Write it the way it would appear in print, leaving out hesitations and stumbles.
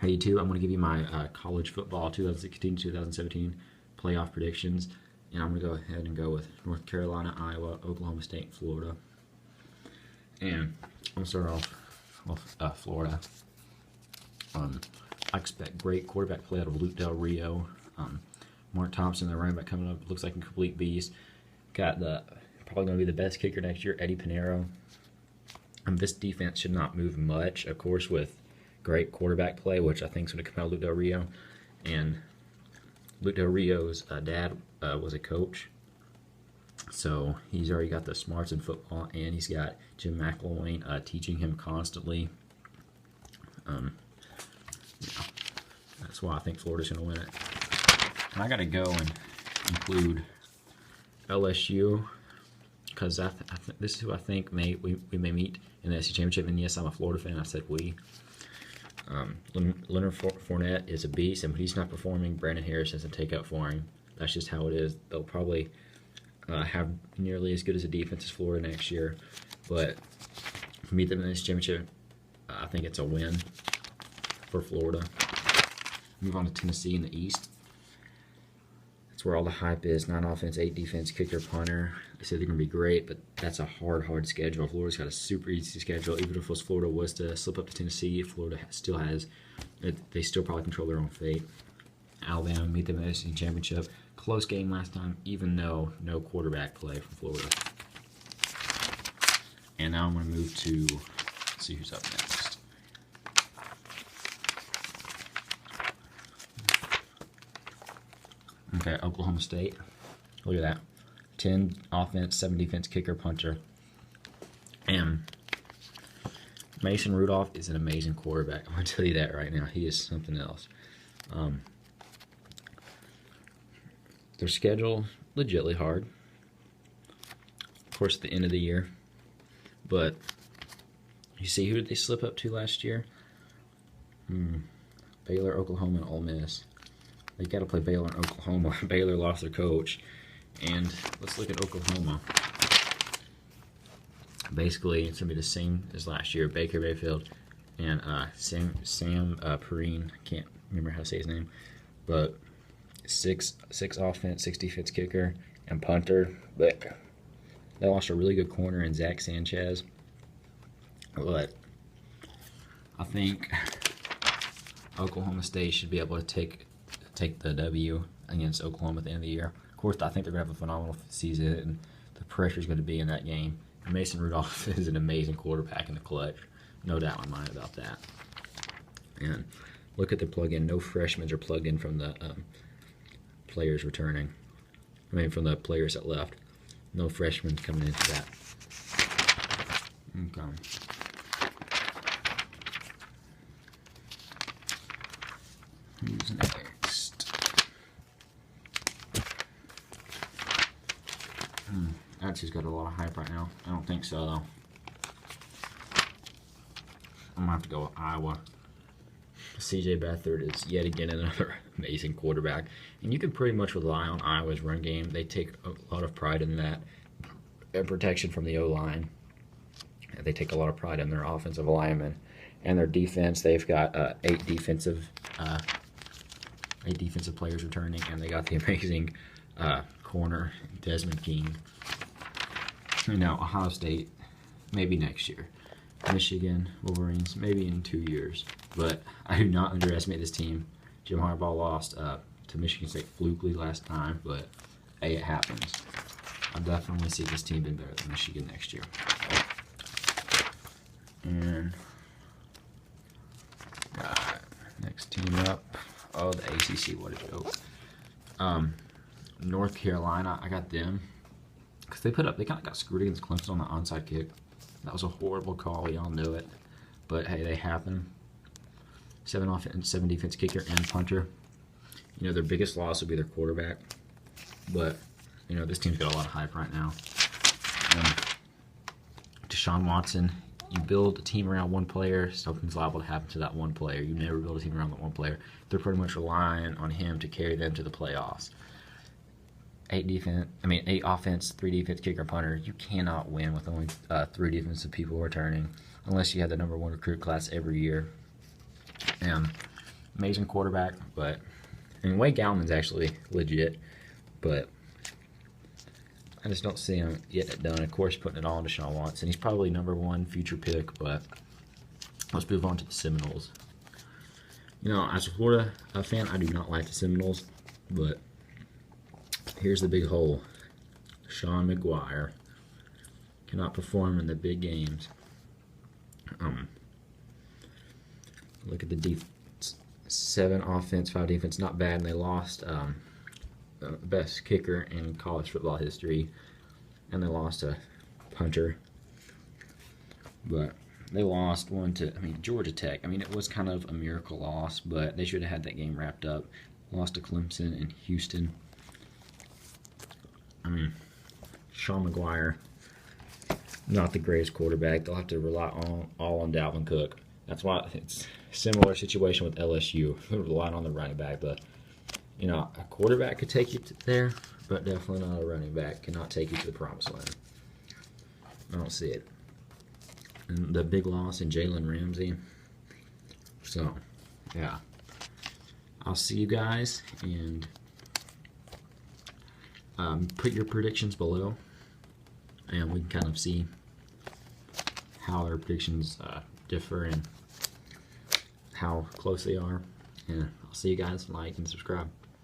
Hey, too, I'm going to give you my college football 2016-2017 playoff predictions, and I'm going to go ahead and go with North Carolina, Iowa, Oklahoma State, Florida. And I'm going to start off Florida. I expect great quarterback play out of Luke Del Rio. Mark Thompson, the running back coming up, looks like a complete beast. Got the probably going to be the best kicker next year, Eddie Pinheiro. This defense should not move much, of course, with great quarterback play, which I think is going to come out of Luke Del Rio. And Luke Del Rio's dad was a coach, so he's already got the smarts in football, and he's got Jim McElwain teaching him constantly. That's why I think Florida's going to win it. And I got to go and include LSU because this is who I think we may meet in the SEC Championship. And yes, I'm a Florida fan. I said we. Leonard Fournette is a beast, and when he's not performing, Brandon Harris has to take up for him. That's just how it is. They'll probably have nearly as good as a defense as Florida next year, but to meet them in this championship, I think it's a win for Florida. Move on to Tennessee in the East. That's where all the hype is. 9 offense, 8 defense, kicker, punter. They said they're going to be great, but that's a hard schedule. Florida's got a super easy schedule. Even if Florida was to slip up to Tennessee, Florida still has, they still probably control their own fate. Alabama meet them in the SEC Championship. Close game last time, even though no quarterback play from Florida. And now I'm going to move to, let's see who's up next. Okay, Oklahoma State. Look at that. 10 offense, 7 defense, kicker, punter. And Mason Rudolph is an amazing quarterback. I'm going to tell you that right now. He is something else. Their schedule, legitly hard. Of course, at the end of the year. But you see who did they slip up to last year? Baylor, Oklahoma, and Ole Miss. They got to play Baylor and Oklahoma. Baylor lost their coach. And let's look at Oklahoma. Basically, it's going to be the same as last year. Baker Mayfield and Sam Perine. I can't remember how to say his name. But six offense, 6 defense kicker, and punter. But they lost a really good corner in Zach Sanchez. But I think Oklahoma State should be able to take the W against Oklahoma at the end of the year. Of course, I think they're going to have a phenomenal season, and the pressure is going to be in that game. And Mason Rudolph is an amazing quarterback in the clutch. No doubt in my mind about that. And look at the plug-in. No freshmen are plugged in from the players returning. I mean, from the players that left. No freshmen coming into that. Okay. Who's next? That's who's got a lot of hype right now. I don't think so, though. I'm going to have to go with Iowa. C.J. Beathard is yet again another amazing quarterback. And you can pretty much rely on Iowa's run game. They take a lot of pride in that. And protection from the O-line. They take a lot of pride in their offensive linemen. And their defense, they've got 8 defensive players returning. And they got the amazing corner, Desmond King. Now, Ohio State, maybe next year. Michigan, Wolverines, maybe in 2 years. But I do not underestimate this team. Jim Harbaugh lost to Michigan State flukely last time, but hey, it happens. I definitely see this team being better than Michigan next year. And next team up, oh, the ACC, what a joke. North Carolina, I got them. Because they kind of got screwed against Clemson on the onside kick. That was a horrible call. We all knew it. But, hey, they happen. 7 offense, 7 defense kicker and punter. You know, their biggest loss will be their quarterback. But, you know, this team's got a lot of hype right now. Deshaun Watson, you build a team around one player, something's liable to happen to that one player. You never build a team around that one player. They're pretty much relying on him to carry them to the playoffs. 8 offense, 3 defense, kicker, punter. You cannot win with only 3 defensive people returning unless you have the #1 recruit class every year. And amazing quarterback, but and Wade Gallman's actually legit, but I just don't see him getting it done. Of course, putting it all on Deshaun Watson. He's probably #1 future pick, but let's move on to the Seminoles. You know, as a Florida fan, I do not like the Seminoles, but here's the big hole. Sean McGuire cannot perform in the big games. Look at the defense. 7 offense, 5 defense. Not bad, and they lost the best kicker in college football history, and they lost a punter. But they lost one to, Georgia Tech. It was kind of a miracle loss, but they should have had that game wrapped up. Lost to Clemson and Houston. Sean McGuire, not the greatest quarterback. They'll have to rely all on Dalvin Cook. That's why it's a similar situation with LSU. They're relying on the running back, but a quarterback could take you there, but definitely not a running back. Cannot take you to the promised land. I don't see it. And the big loss in Jalen Ramsey. So, yeah. I'll see you guys, and put your predictions below, and we can kind of see how our predictions differ and how close they are. And I'll see you guys. Like and subscribe.